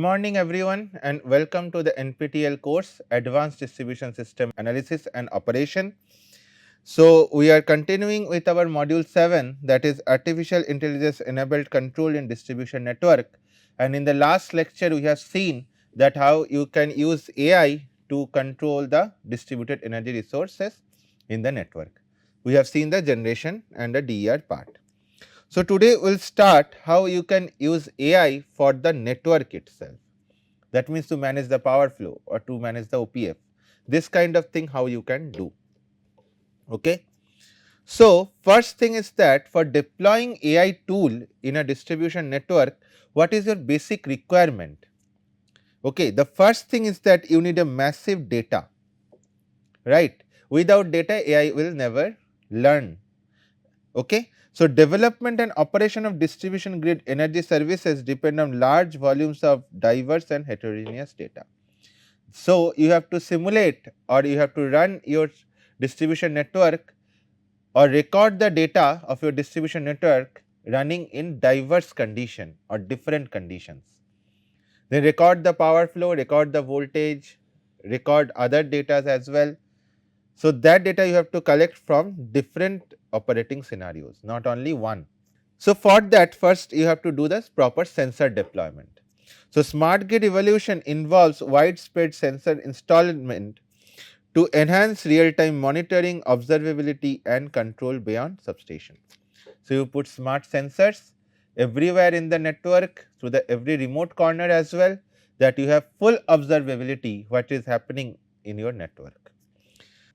morning everyone and welcome to the NPTEL course Advanced Distribution System Analysis and Operation. So, we are continuing with our module 7, that is Artificial Intelligence Enabled Control in Distribution Network, and in the last lecture we have seen that how you can use AI to control the distributed energy resources in the network. We have seen the generation and the DER part. So, today we will start how you can use AI for the network itself. That means to manage the power flow or to manage the OPF. This kind of thing how you can do. Okay. So, first thing is that for deploying AI tool in a distribution network, what is your basic requirement? Okay. The first thing is that you need a massive data, right. Without data AI will never learn. Okay. So, development and operation of distribution grid energy services depend on large volumes of diverse and heterogeneous data. So, you have to simulate or you have to run your distribution network or record the data of your distribution network running in diverse condition or different conditions. Then record the power flow, record the voltage, record other data as well. So, that data you have to collect from different operating scenarios, not only one. So, for that first you have to do this proper sensor deployment. So, smart grid evolution involves widespread sensor installment to enhance real time monitoring, observability and control beyond substation. So, you put smart sensors everywhere in the network through the every remote corner as well, that you have full observability what is happening in your network.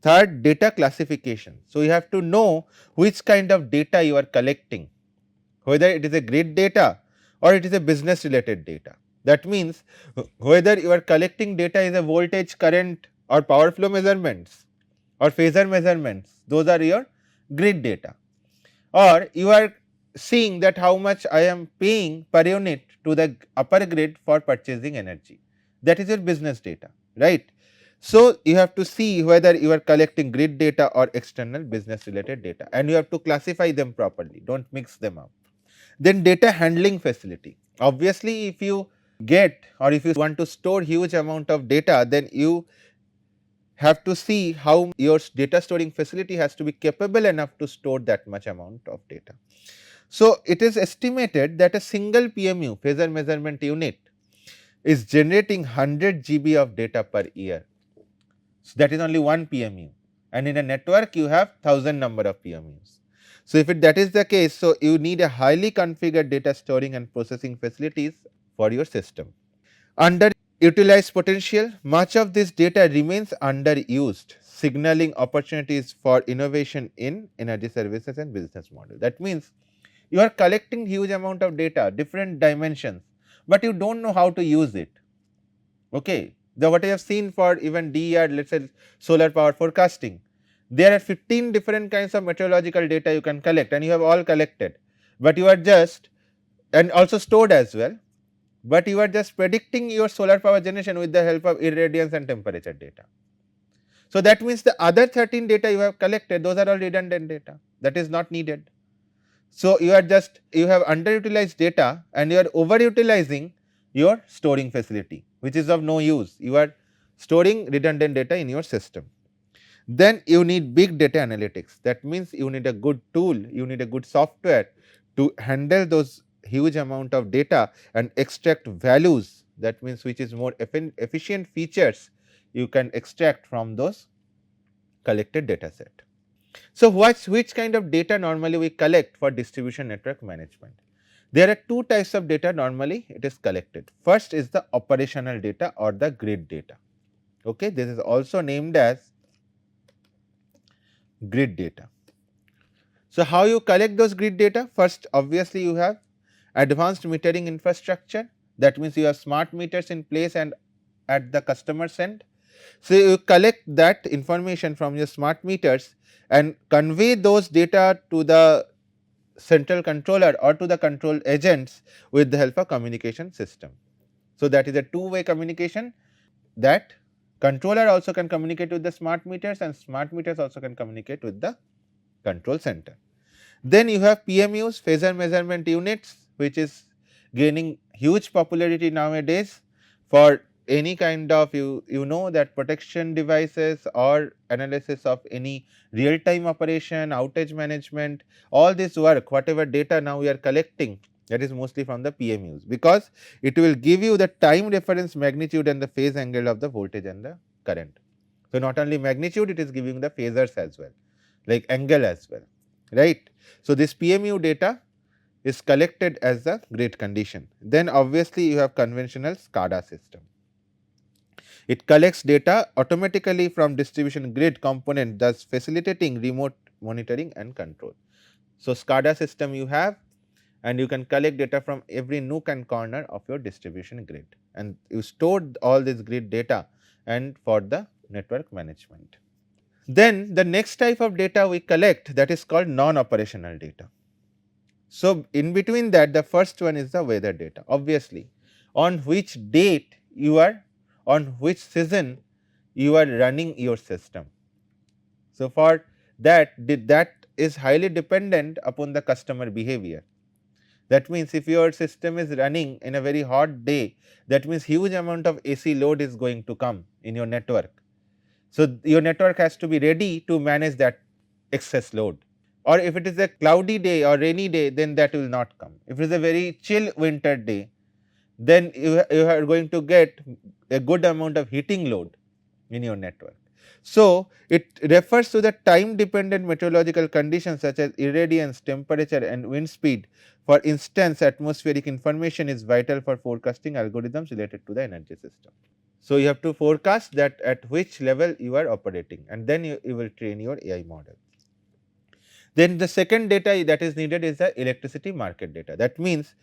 Third, data classification. So, you have to know which kind of data you are collecting, whether it is a grid data or it is a business related data. That means, whether you are collecting data is a voltage, current or power flow measurements or phasor measurements, those are your grid data, or you are seeing that how much I am paying per unit to the upper grid for purchasing energy, that is your business data, right. So, you have to see whether you are collecting grid data or external business related data, and you have to classify them properly, do not mix them up. Then data handling facility. Obviously, if you get or if you want to store huge amount of data, then you have to see how your data storing facility has to be capable enough to store that much amount of data. So, it is estimated that a single PMU, phasor measurement unit, is generating 100 GB of data per year. So, that is only one PMU, and in a network you have 1000 number of PMUs. So, if that is the case, so you need a highly configured data storing and processing facilities for your system. Underutilized potential, much of this data remains underused, signaling opportunities for innovation in energy services and business model. That means, you are collecting huge amount of data, different dimensions, but you do not know how to use it. Okay. What I have seen for even DER, let us say solar power forecasting, there are 15 different kinds of meteorological data you can collect and you have all collected, but you are just and also stored as well, but you are just predicting your solar power generation with the help of irradiance and temperature data. So, that means the other 13 data you have collected, those are all redundant data, that is not needed. So, you have underutilized data and you are overutilizing your storing facility, which is of no use. You are storing redundant data in your system. Then you need big data analytics. That means, you need a good tool, you need a good software to handle those huge amount of data and extract values. That means, which is more efficient features you can extract from those collected data set. So, which kind of data normally we collect for distribution network management? There are two types of data normally it is collected. First is the operational data or the grid data. Okay, this is also named as grid data. So, how you collect those grid data? First, obviously, you have advanced metering infrastructure, that means you have smart meters in place and at the customer's end. So, you collect that information from your smart meters and convey those data to the central controller or to the control agents with the help of communication system. So, that is a two-way communication, that controller also can communicate with the smart meters and smart meters also can communicate with the control center. Then you have PMUs, phasor measurement units, which is gaining huge popularity nowadays. for any kind of you know that protection devices or analysis of any real time operation, outage management, all this work, whatever data now we are collecting, that is mostly from the PMUs, because it will give you the time reference magnitude and the phase angle of the voltage and the current. So, not only magnitude, it is giving the phasors as well, like angle as well, right. So, this PMU data is collected as the grid condition. Then obviously, you have conventional SCADA system. It collects data automatically from distribution grid component, thus facilitating remote monitoring and control. So, SCADA system you have, and you can collect data from every nook and corner of your distribution grid, and you store all this grid data and for the network management. Then the next type of data we collect, that is called non-operational data. So, in between that, the first one is the weather data, obviously on which date you are, on which season you are running your system. So, for that is highly dependent upon the customer behavior. That means, if your system is running in a very hot day, that means huge amount of AC load is going to come in your network. So, your network has to be ready to manage that excess load. Or if it is a cloudy day or rainy day, then that will not come. If it is a very chill winter day, then you are going to get a good amount of heating load in your network. So, it refers to the time dependent meteorological conditions such as irradiance, temperature and wind speed. For instance, atmospheric information is vital for forecasting algorithms related to the energy system. So, you have to forecast that at which level you are operating, and then you will train your AI model. Then the second data that is needed is the electricity market data. That means,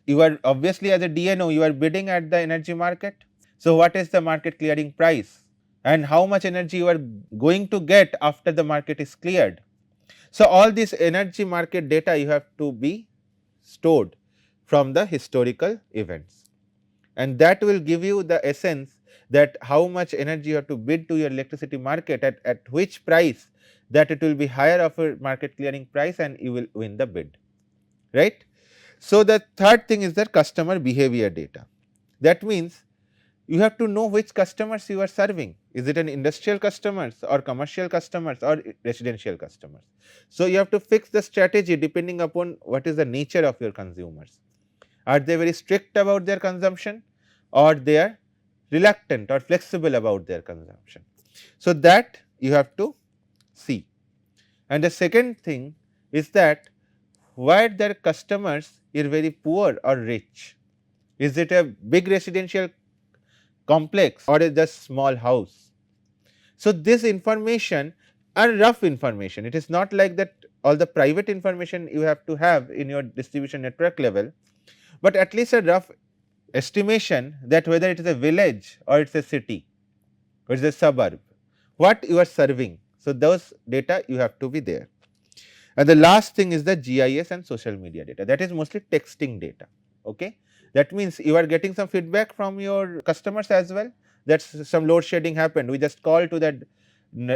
you are obviously as a DNO you are bidding at the energy market. So, what is the market clearing price and how much energy you are going to get after the market is cleared. So, all this energy market data you have to be stored from the historical events, and that will give you the essence that how much energy you have to bid to your electricity market at which price, that it will be higher of a market clearing price and you will win the bid, right. So, the third thing is the customer behavior data. That means, you have to know which customers you are serving. Is it an industrial customers or commercial customers or residential customers? So, you have to fix the strategy depending upon what is the nature of your consumers. Are they very strict about their consumption, or they are reluctant or flexible about their consumption? So, that you have to see. And the second thing is that where their customers are very poor or rich. Is it a big residential complex or a just small house? So, this information are rough information. It is not like that all the private information you have to have in your distribution network level, but at least a rough estimation that whether it is a village or it is a city or it is a suburb, what you are serving. So, those data you have to be there. And the last thing is the GIS and social media data, that is mostly texting data. Okay? That means, you are getting some feedback from your customers as well, that some load shedding happened, we just call to that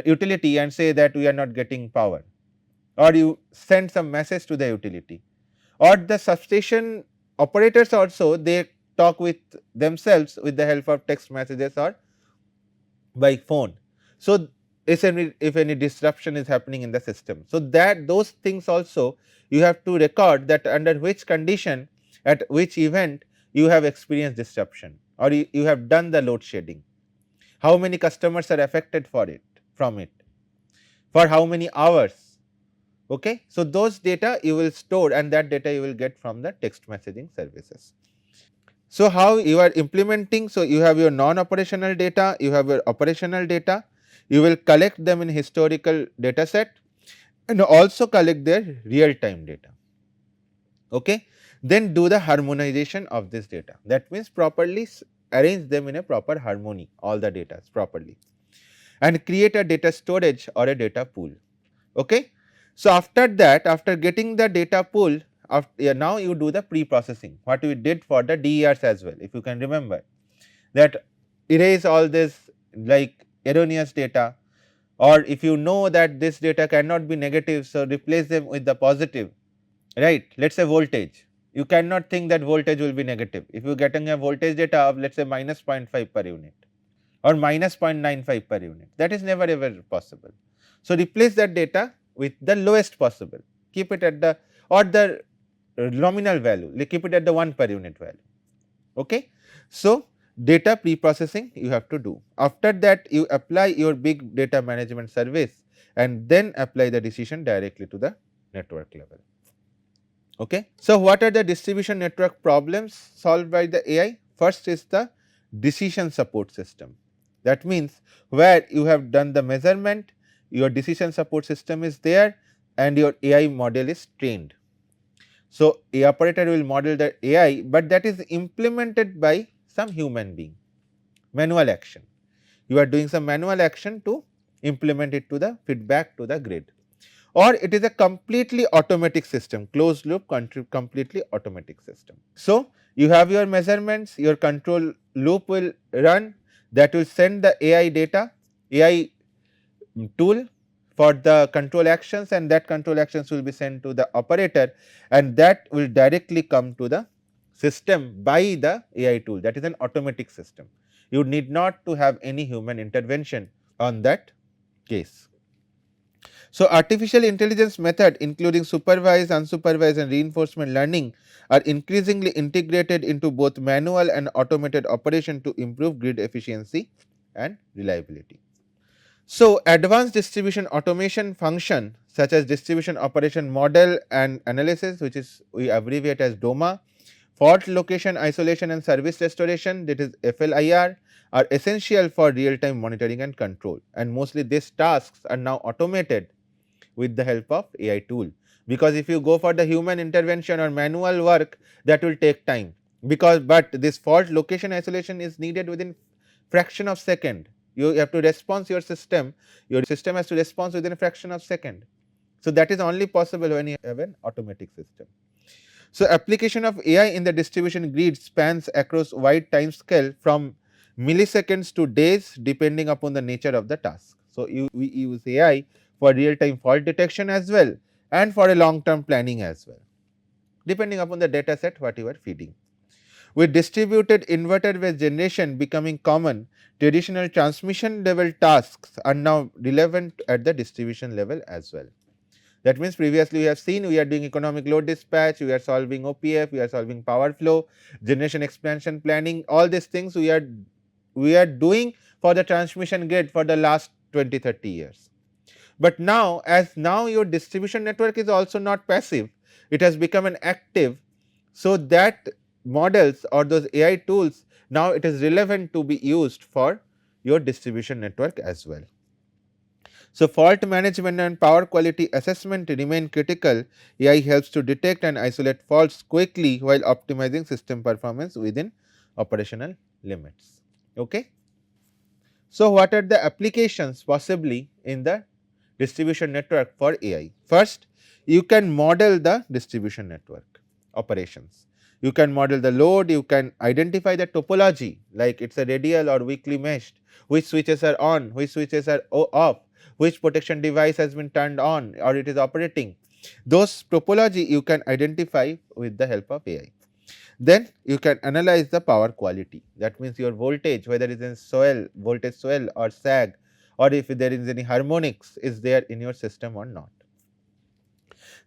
utility and say that we are not getting power, or you send some message to the utility, or the substation operators also they talk with themselves with the help of text messages or by phone. So, if any disruption is happening in the system. So, that those things also you have to record, that under which condition, at which event you have experienced disruption, or you have done the load shedding, how many customers are affected for it, from it, for how many hours. Okay? So, those data you will store, and that data you will get from the text messaging services. So, how you are implementing? So, you have your non-operational data, you have your operational data, you will collect them in historical data set and also collect their real time data. Okay? Then do the harmonization of this data, that means properly arrange them in a proper harmony, all the data properly, and create a data storage or a data pool. Okay? So, after that, after getting the data pool, now you do the pre-processing, what we did for the DERs as well, if you can remember, that erase all this like erroneous data, or if you know that this data cannot be negative, so replace them with the positive, right. Let us say voltage, you cannot think that voltage will be negative. If you are getting a voltage data of let us say minus 0.5 per unit or minus 0.95 per unit, that is never ever possible. So, replace that data with the lowest possible, keep it at the or the nominal value, keep it at the 1 per unit value. Okay. So, data pre-processing you have to do. After that you apply your big data management service and then apply the decision directly to the network level. Okay. So, what are the distribution network problems solved by the AI? First is the decision support system. That means where you have done the measurement, your decision support system is there and your AI model is trained. So, a operator will model the AI, but that is implemented by some human being, manual action. You are doing some manual action to implement it to the feedback to the grid, or it is a completely automatic system, closed loop completely automatic system. So, you have your measurements, your control loop will run, that will send the AI data, AI tool for the control actions, and that control actions will be sent to the operator and that will directly come to the system by the AI tool, that is an automatic system. You need not to have any human intervention on that case. So, artificial intelligence method including supervised, unsupervised and reinforcement learning are increasingly integrated into both manual and automated operation to improve grid efficiency and reliability. So, advanced distribution automation function such as distribution operation model and analysis, which is we abbreviate as DOMA, fault location isolation and service restoration, that is FLIR, are essential for real time monitoring and control, and mostly these tasks are now automated with the help of AI tool. Because if you go for the human intervention or manual work, that will take time, because but this fault location isolation is needed within fraction of second. You have to respond your system has to respond within a fraction of second. So, that is only possible when you have an automatic system. So, application of AI in the distribution grid spans across wide time scale from milliseconds to days depending upon the nature of the task. So, we use AI for real time fault detection as well and for a long term planning as well, depending upon the data set what you are feeding. With distributed inverter based generation becoming common, traditional transmission level tasks are now relevant at the distribution level as well. That means, previously we have seen we are doing economic load dispatch, we are solving OPF, we are solving power flow, generation expansion planning, all these things we are doing for the transmission grid for the last 20-30 years. But now, as now your distribution network is also not passive, it has become an active. So, that models or those AI tools, now it is relevant to be used for your distribution network as well. So, fault management and power quality assessment remain critical. AI helps to detect and isolate faults quickly while optimizing system performance within operational limits. Okay. So, what are the applications possibly in the distribution network for AI? First, you can model the distribution network operations. You can model the load, you can identify the topology, like it is a radial or weakly meshed, which switches are on, which switches are off, which protection device has been turned on or it is operating. Those topology you can identify with the help of AI. Then you can analyze the power quality, that means your voltage, whether it is in swell, voltage swell or sag, or if there is any harmonics is there in your system or not.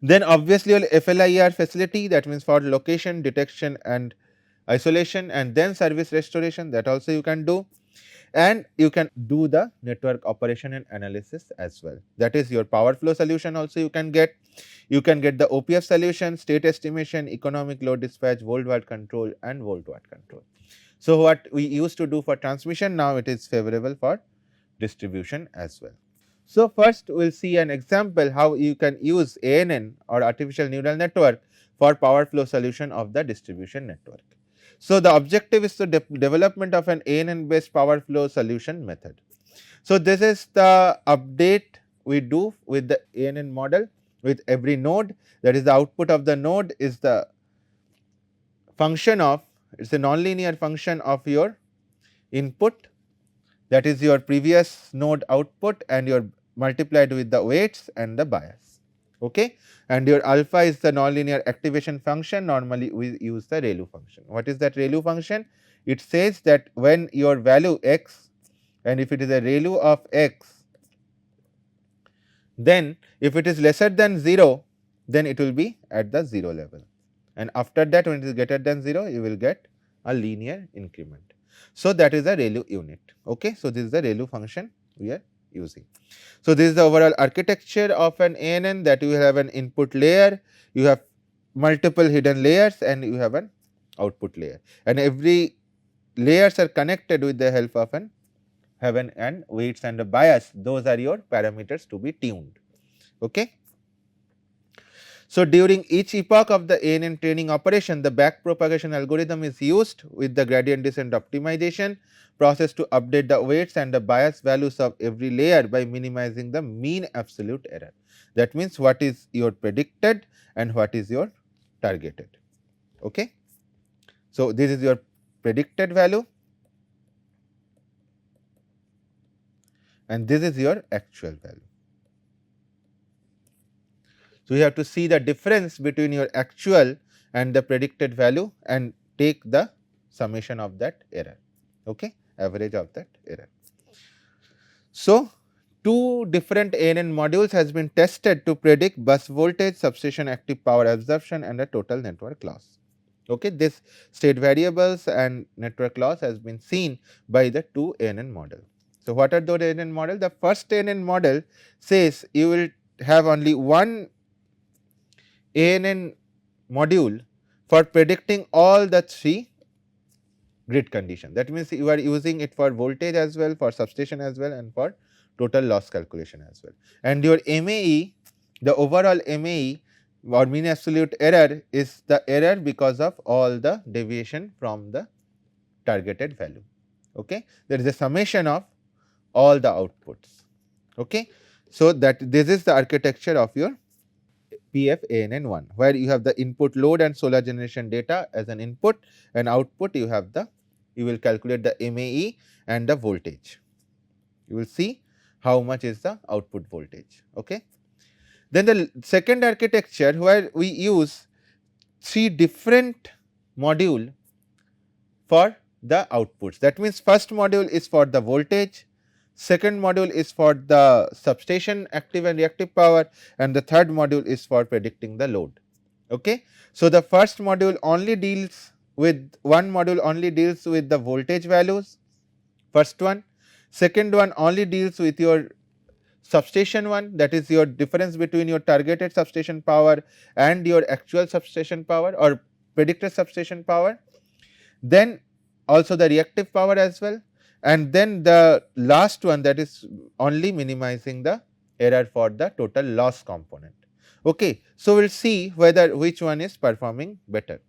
Then obviously your FLIR facility, that means for location, detection and isolation, and then service restoration, that also you can do, and you can do the network operation and analysis as well. That is your power flow solution also you can get the OPF solution, state estimation, economic load dispatch, volt watt control and volt watt control. So, what we used to do for transmission, now it is favorable for distribution as well. So, first we will see an example how you can use ANN or artificial neural network for power flow solution of the distribution network. So, the objective is the development of an ANN based power flow solution method. So, this is the update we do with the ANN model with every node, that is the output of the node is the function of, it is a nonlinear function of your input, that is your previous node output and your multiplied with the weights and the bias. okay, and your alpha is the nonlinear activation function. Normally we use the ReLU function. What is that ReLU function? It says that when your value x, and if it is a ReLU of x, then if it is lesser than 0, then it will be at the 0 level, and after that when it is greater than 0, you will get a linear increment. So, that is the ReLU unit. Okay. So, this is the ReLU function we are using. So, this is the overall architecture of an ANN, that you have an input layer, you have multiple hidden layers, and you have an output layer, and every layers are connected with the help of an heaven and weights and a bias. Those are your parameters to be tuned. Okay. So, during each epoch of the ANN training operation, the back propagation algorithm is used with the gradient descent optimization process to update the weights and the bias values of every layer by minimizing the mean absolute error. That means, what is your predicted and what is your targeted. Okay. So, this is your predicted value and this is your actual value. So, you have to see the difference between your actual and the predicted value and take the summation of that error, okay, average of that error. So, two different ANN modules has been tested to predict bus voltage, substation active power absorption and the total network loss. Okay. This state variables and network loss has been seen by the two ANN model. So, what are those ANN model? The first ANN model says you will have only one ANN module for predicting all the three grid condition. That means, you are using it for voltage as well, for substation as well, and for total loss calculation as well. And your MAE, the overall MAE or mean absolute error, is the error because of all the deviation from the targeted value. Okay. There is a summation of all the outputs. Okay. So, that this is the architecture of your PFANN1, where you have the input load and solar generation data as an input, and output you have the, you will calculate the MAE and the voltage. You will see how much is the output voltage. Okay. Then the second architecture, where we use three different module for the outputs. That means, first module is for the voltage, second module is for the substation active and reactive power, and the third module is for predicting the load. Okay. So, the first module only deals with, one module only deals with the voltage values, first one. Second one only deals with your substation one, that is your difference between your targeted substation power and your actual substation power or predicted substation power. Then also the reactive power as well, and then the last one, that is only minimizing the error for the total loss component. Okay. So, we will see whether which one is performing better.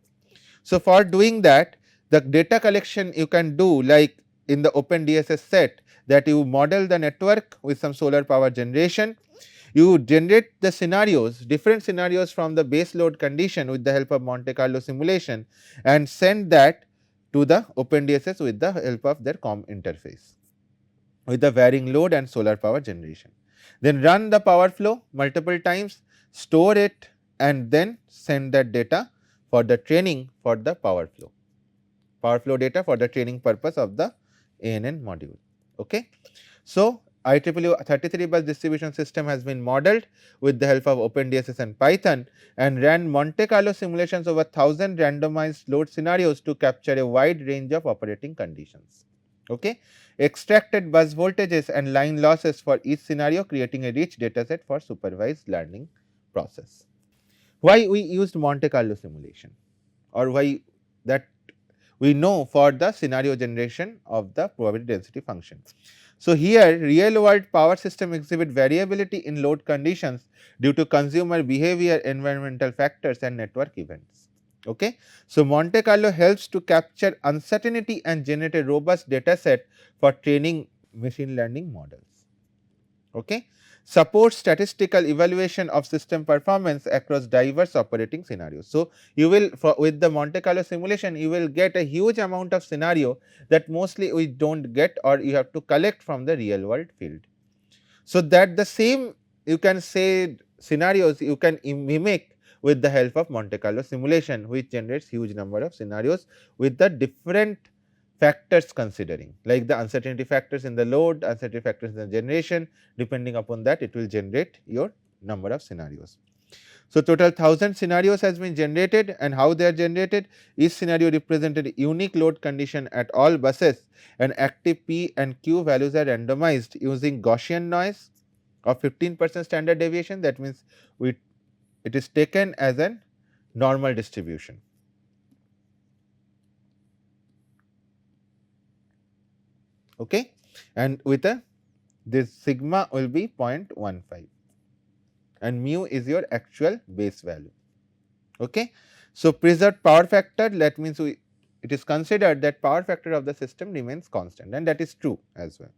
So, for doing that, the data collection you can do like in the OpenDSS set, that you model the network with some solar power generation. You generate the scenarios, different scenarios from the base load condition with the help of Monte Carlo simulation, and send that to the OpenDSS with the help of their COM interface with the varying load and solar power generation. Then run the power flow multiple times, store it, and then send that data for the training for the power flow data for the training purpose of the ANN module. Okay. So, IEEE 33 bus distribution system has been modeled with the help of OpenDSS and Python, and ran Monte Carlo simulations over 1000 randomized load scenarios to capture a wide range of operating conditions. Okay. Extracted bus voltages and line losses for each scenario, creating a rich data set for supervised learning process. Why we used Monte Carlo simulation, or why that we know for the scenario generation of the probability density function. So, here real world power system exhibit variability in load conditions due to consumer behavior, environmental factors and network events. Okay. So, Monte Carlo helps to capture uncertainty and generate a robust data set for training machine learning models. Okay. Supports statistical evaluation of system performance across diverse operating scenarios. So, you will with the Monte Carlo simulation, you will get a huge amount of scenario that mostly we do not get, or you have to collect from the real world field. So, that the same you can say scenarios you can mimic with the help of Monte Carlo simulation, which generates huge number of scenarios with the different factors considering, like the uncertainty factors in the load, uncertainty factors in the generation. Depending upon that, it will generate your number of scenarios. So, total 1000 scenarios has been generated, and how they are generated. Each scenario represented a unique load condition at all buses, and active P and Q values are randomized using Gaussian noise of 15% standard deviation. That means, it is taken as an normal distribution. Okay, and with a this sigma will be 0.15 and mu is your actual base value. Okay. So, preserved power factor, that means it is considered that power factor of the system remains constant, and that is true as well.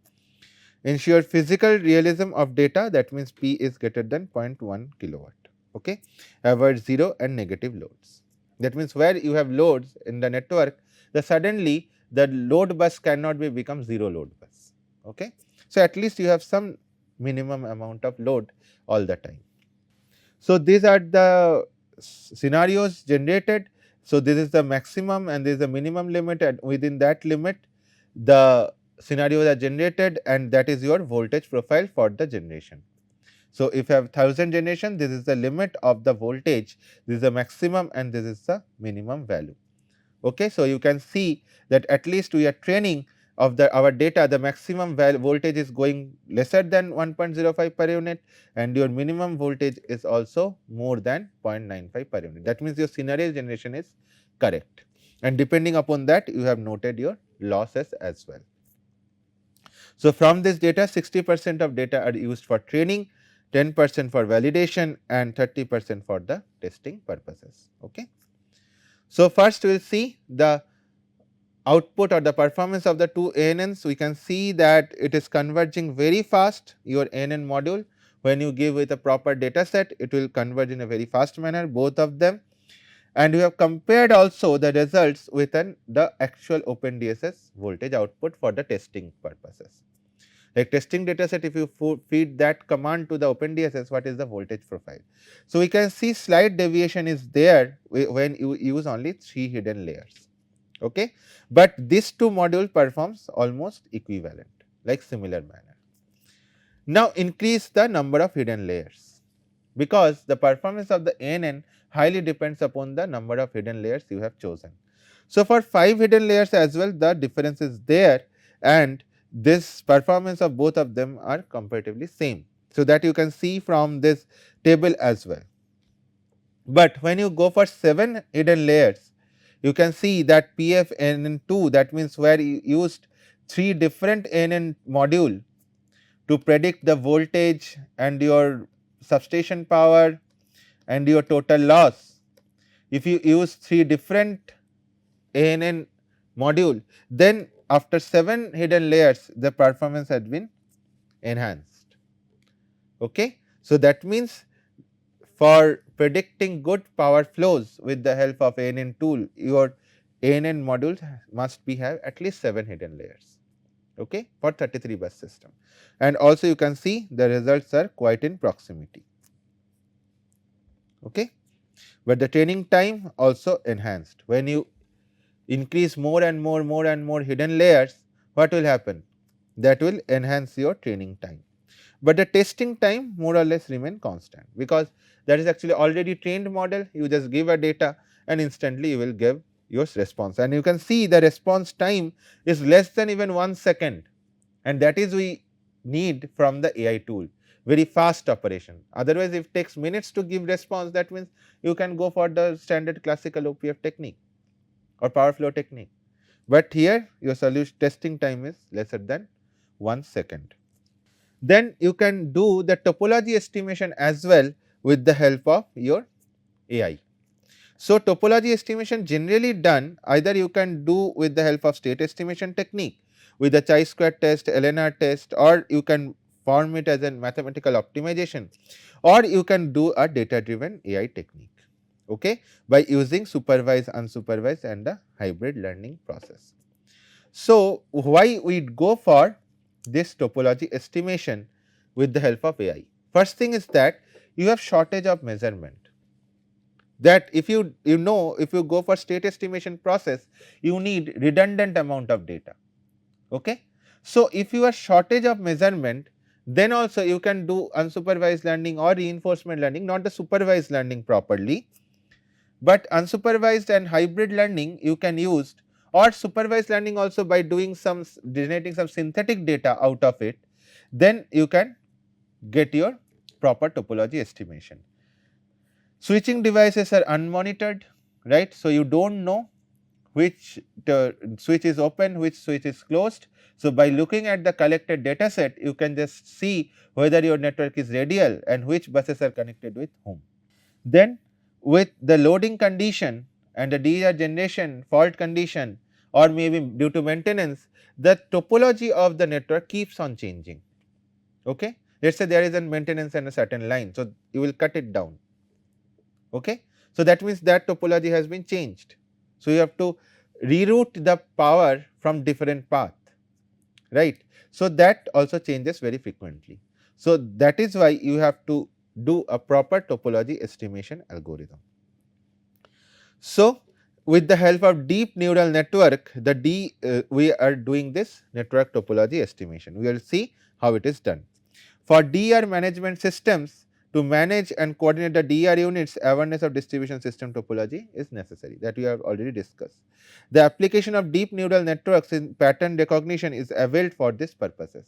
Ensure physical realism of data, that means P is greater than 0.1 kilowatt. Okay. Avoid 0 and negative loads. That means, where you have loads in the network, suddenly the load bus cannot be become 0 load bus. Okay. So, at least you have some minimum amount of load all the time. So, these are the scenarios generated. So, this is the maximum and this is the minimum limit, and within that limit the scenarios are generated, and that is your voltage profile for the generation. So, if you have 1000 generation, this is the limit of the voltage, this is the maximum and this is the minimum value. Okay. So, you can see that at least we are training of our data, the maximum voltage is going lesser than 1.05 per unit, and your minimum voltage is also more than 0.95 per unit. That means, your scenario generation is correct, and depending upon that you have noted your losses as well. So, from this data 60% of data are used for training, 10% for validation and 30% for the testing purposes. Okay. So, first we will see the output or the performance of the two ANNs. We can see that it is converging very fast. Your ANN module, when you give it a proper data set, it will converge in a very fast manner, both of them. And we have compared also the results with the actual OpenDSS voltage output for the testing purposes. Like testing data set, if you feed that command to the OpenDSS, what is the voltage profile? So, we can see slight deviation is there when you use only 3 hidden layers. Okay. But this two module performs almost equivalent, like similar manner. Now, increase the number of hidden layers, because the performance of the ANN highly depends upon the number of hidden layers you have chosen. So, for 5 hidden layers as well, the difference is there, and this performance of both of them are comparatively same. So, that you can see from this table as well. But when you go for 7 hidden layers, you can see that PFNN2, that means where you used 3 different NN module to predict the voltage and your substation power and your total loss. If you use 3 different ANN module, then after 7 hidden layers the performance had been enhanced. Okay. So, that means for predicting good power flows with the help of ANN tool, your ANN modules must be have at least 7 hidden layers, okay, for 33 bus system. And also you can see the results are quite in proximity. Okay. But the training time also enhanced. When you increase more and more hidden layers, what will happen? That will enhance your training time. But the testing time more or less remain constant, because that is actually already trained model. You just give a data and instantly you will give your response, and you can see the response time is less than even 1 second, and that is we need from the AI tool, very fast operation. Otherwise, if it takes minutes to give response, that means you can go for the standard classical OPF technique or power flow technique, but here your solution testing time is lesser than 1 second. Then you can do the topology estimation as well with the help of your AI. So, topology estimation generally done, either you can do with the help of state estimation technique with the chi-square test, LNR test, or you can form it as a mathematical optimization, or you can do a data driven AI technique, okay, by using supervised, unsupervised and the hybrid learning process. So, why we go for this topology estimation with the help of AI? First thing is that you have shortage of measurement. That if if you go for state estimation process, you need redundant amount of data. Okay. So, if you are shortage of measurement, then also you can do unsupervised learning or reinforcement learning, not the supervised learning properly, but unsupervised and hybrid learning you can use, or supervised learning also by doing some generating some synthetic data out of it, then you can get your proper topology estimation. Switching devices are unmonitored, right. So, you do not know which switch is open, which switch is closed. So, by looking at the collected data set, you can just see whether your network is radial and which buses are connected with whom. Then with the loading condition and the DER generation fault condition, or maybe due to maintenance, the topology of the network keeps on changing. Okay? Let us say there is a maintenance and a certain line, so you will cut it down. Okay? So, that means that topology has been changed. So, you have to reroute the power from different path, right. So, that also changes very frequently. So, that is why you have to do a proper topology estimation algorithm. So, with the help of deep neural network, we are doing this network topology estimation. We will see how it is done. For DER management systems, to manage and coordinate the DER units, awareness of distribution system topology is necessary, that we have already discussed. The application of deep neural networks in pattern recognition is availed for these purposes,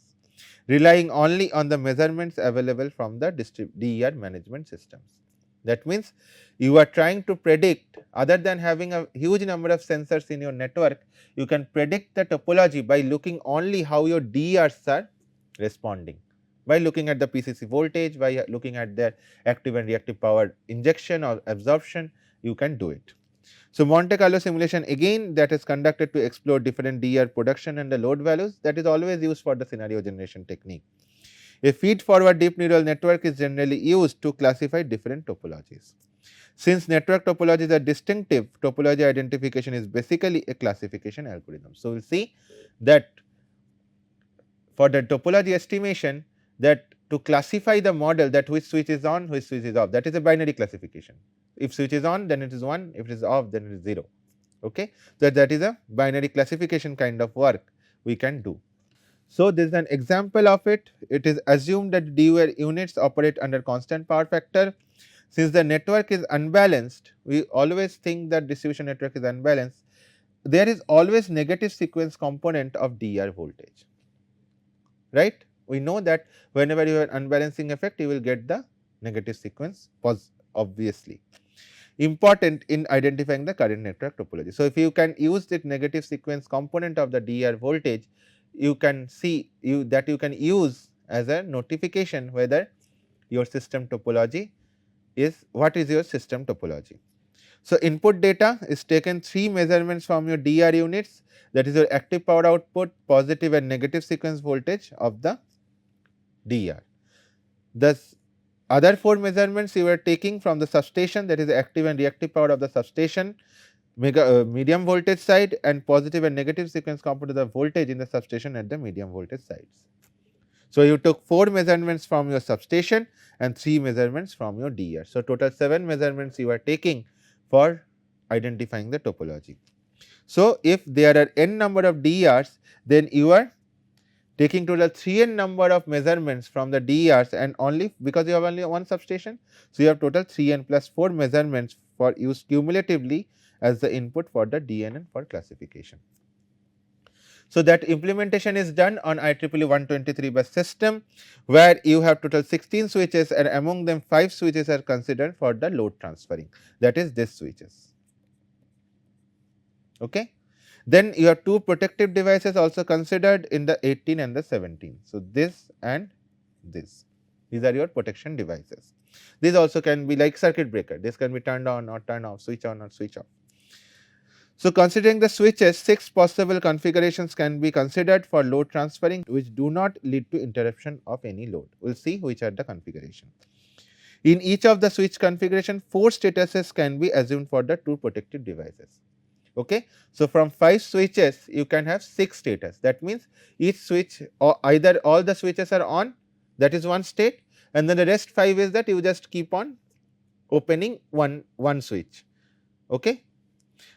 relying only on the measurements available from the DER management systems. That means, you are trying to predict, other than having a huge number of sensors in your network, you can predict the topology by looking only how your DERs are responding, by looking at the PCC voltage, by looking at their active and reactive power injection or absorption, you can do it. So, Monte Carlo simulation again, that is conducted to explore different DER production and the load values, that is always used for the scenario generation technique. A feed forward deep neural network is generally used to classify different topologies. Since network topologies are distinctive, topology identification is basically a classification algorithm. So, we will see that for the topology estimation, that to classify the model, that which switch is on, which switch is off, that is a binary classification. If switch is on, then it is 1, if it is off, then it is 0. Okay. So, that is a binary classification kind of work we can do. So, this is an example of it. It is assumed that DUR units operate under constant power factor. Since the network is unbalanced, we always think that distribution network is unbalanced. There is always negative sequence component of DER voltage, right. We know that whenever you have unbalancing effect, you will get the negative sequence obviously. Important in identifying the current network topology. So, if you can use the negative sequence component of the DER voltage, you can see that you can use as a notification whether your system topology is, what is your system topology. So, input data is taken 3 measurements from your DER units, that is your active power output, positive and negative sequence voltage of the DER. Thus, other 4 measurements you are taking from the substation, that is the active and reactive power of the substation, medium voltage side, and positive and negative sequence component of the voltage in the substation at the medium voltage sides. So, you took 4 measurements from your substation and 3 measurements from your DER. So, total 7 measurements you are taking for identifying the topology. So, if there are n number of DERs, then you are taking total 3n number of measurements from the DERs, and only because you have only one substation. So, you have total 3n plus 4 measurements for use cumulatively as the input for the DNN for classification. So, that implementation is done on IEEE 123 bus system, where you have total 16 switches, and among them 5 switches are considered for the load transferring, that is this switches. Okay. Then you have 2 protective devices also considered in the 18 and the 17. So, this and this, these are your protection devices. These also can be like circuit breaker, this can be turned on or turned off, switch on or switch off. So, considering the switches, 6 possible configurations can be considered for load transferring, which do not lead to interruption of any load. We will see which are the configuration. In each of the switch configuration, 4 statuses can be assumed for the 2 protective devices. Okay. So, from 5 switches you can have 6 status, that means each switch, or either all the switches are on, that is one state, and then the rest 5 is that you just keep on opening one switch. Okay.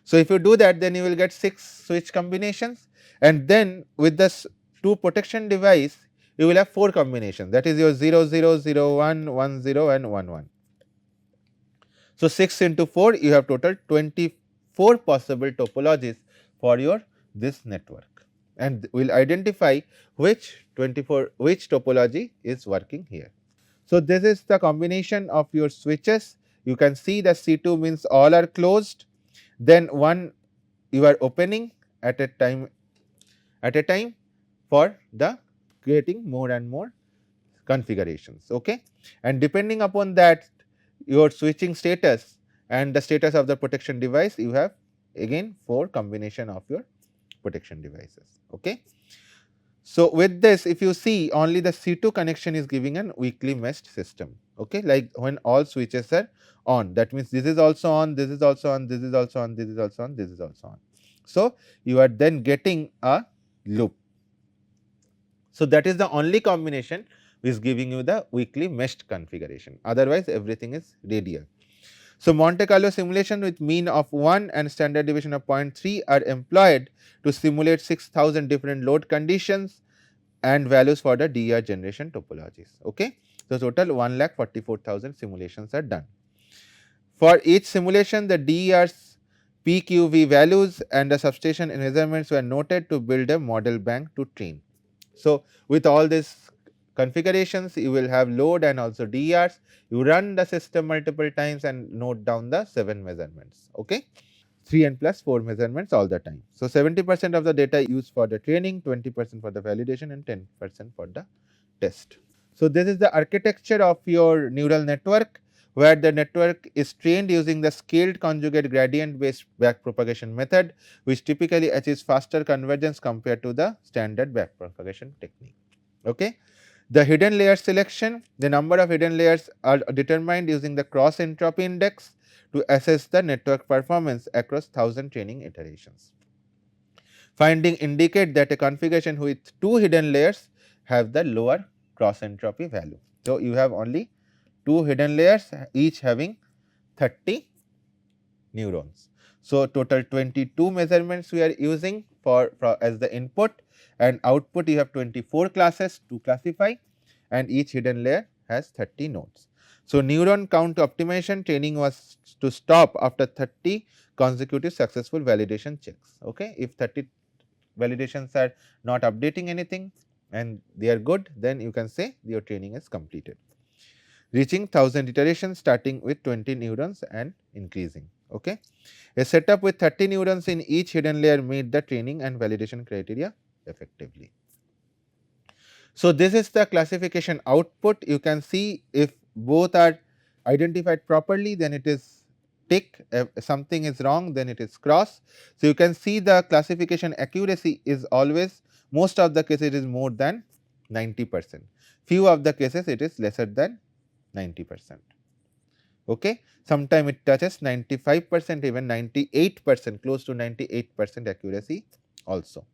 So, if you do that, then you will get 6 switch combinations, and then with this 2 protection device you will have 4 combinations, that is your 0 0 0 1 1 0 and 1 1. So, 6 into 4 you have total 24 possible topologies for your this network, and we will identify which topology is working here. So, this is the combination of your switches. You can see that C2 means all are closed, then one you are opening at a time for the creating more and more configurations. Okay. And depending upon that, your switching status and the status of the protection device, you have again 4 combination of your protection devices. Okay. So, with this, if you see, only the C2 connection is giving an weakly meshed system. Okay. Like when all switches are on, that means this is also on, this is also on, this is also on, this is also on, this is also on. So, you are then getting a loop. So, that is the only combination which is giving you the weakly meshed configuration, otherwise everything is radial. So, Monte Carlo simulation with mean of 1 and standard deviation of 0.3 are employed to simulate 6,000 different load conditions and values for the DER generation topologies. Okay. So, total 1,44,000 simulations are done. For each simulation, the DER's PQV values and the substation measurements were noted to build a model bank to train. So, with all these configurations, you will have load and also DERs. You run the system multiple times and note down the 7 measurements. Okay. 3 and plus 4 measurements all the time. So, 70% of the data used for the training, 20% for the validation and 10% for the test. So, this is the architecture of your neural network, where the network is trained using the scaled conjugate gradient based backpropagation method, which typically achieves faster convergence compared to the standard backpropagation technique. Okay. The hidden layer selection, the number of hidden layers are determined using the cross entropy index to assess the network performance across 1000 training iterations. Finding indicate that a configuration with 2 hidden layers have the lower cross entropy value. So, you have only 2 hidden layers, each having 30 neurons. So, total 22 measurements we are using for as the input, and output you have 24 classes to classify, and each hidden layer has 30 nodes. So, neuron count optimization training was to stop after 30 consecutive successful validation checks. Okay. If 30 validations are not updating anything and they are good, then you can say your training is completed. Reaching 1000 iterations starting with 20 neurons and increasing. Okay. A setup with 30 neurons in each hidden layer meet the training and validation criteria effectively. So, this is the classification output. You can see if both are identified properly, then it is tick, if something is wrong, then it is cross. So, you can see the classification accuracy is always, most of the cases it is more than 90%, few of the cases it is lesser than 90%. Okay. Sometime it touches 95%, even 98%, close to 98% accuracy also.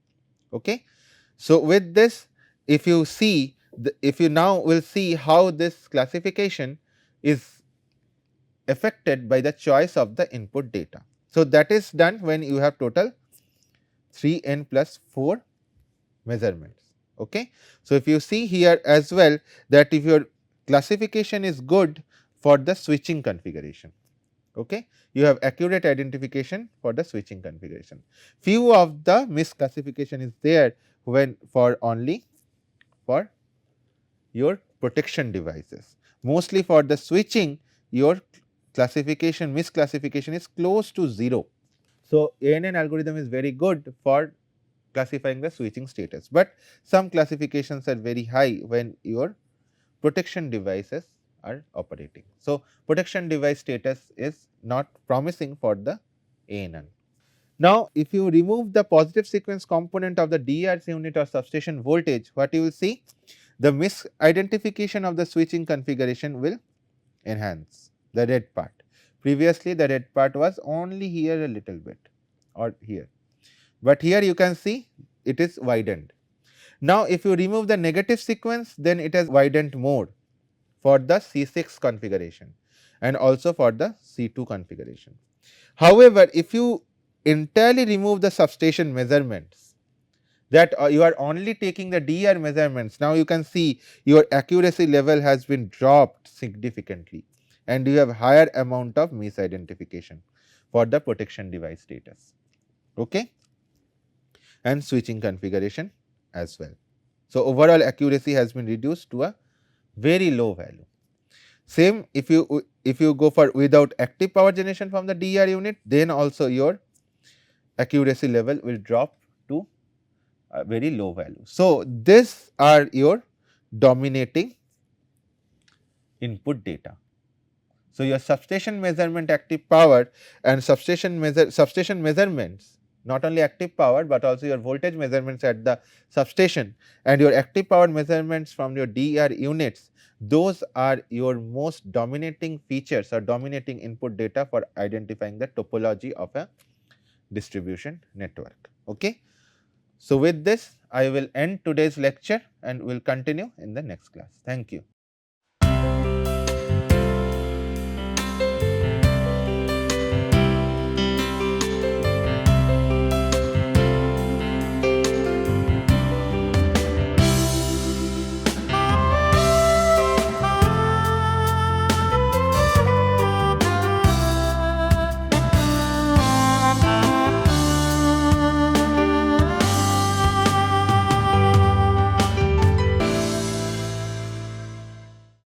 Okay. So, with this, if you see if you now will see how this classification is affected by the choice of the input data. So, that is done when you have total 3n plus 4 measurements. Okay. So, if you see here as well that if your classification is good for the switching configuration, okay, you have accurate identification for the switching configuration. Few of the misclassification is there when for only for your protection devices. Mostly for the switching, your classification misclassification is close to 0. So, ANN algorithm is very good for classifying the switching status, but some classifications are very high when your protection devices are operating. So, protection device status is not promising for the ANN. Now, if you remove the positive sequence component of the DRC unit or substation voltage, what you will see? The misidentification of the switching configuration will enhance the red part. Previously, the red part was only here a little bit or here, but here you can see it is widened. Now, if you remove the negative sequence, then it has widened more for the C6 configuration and also for the C2 configuration. However, if you entirely remove the substation measurements, that you are only taking the DR measurements, now you can see your accuracy level has been dropped significantly and you have higher amount of misidentification for the protection device status, okay, and switching configuration as well. So, overall accuracy has been reduced to a very low value. Same if you go for without active power generation from the DR unit, then also your accuracy level will drop to a very low value. So, these are your dominating input data. So, your substation measurement active power and substation measurements, not only active power, but also your voltage measurements at the substation and your active power measurements from your DER units, those are your most dominating features or dominating input data for identifying the topology of a distribution network. Okay. So, with this I will end today's lecture and we will continue in the next class. Thank you.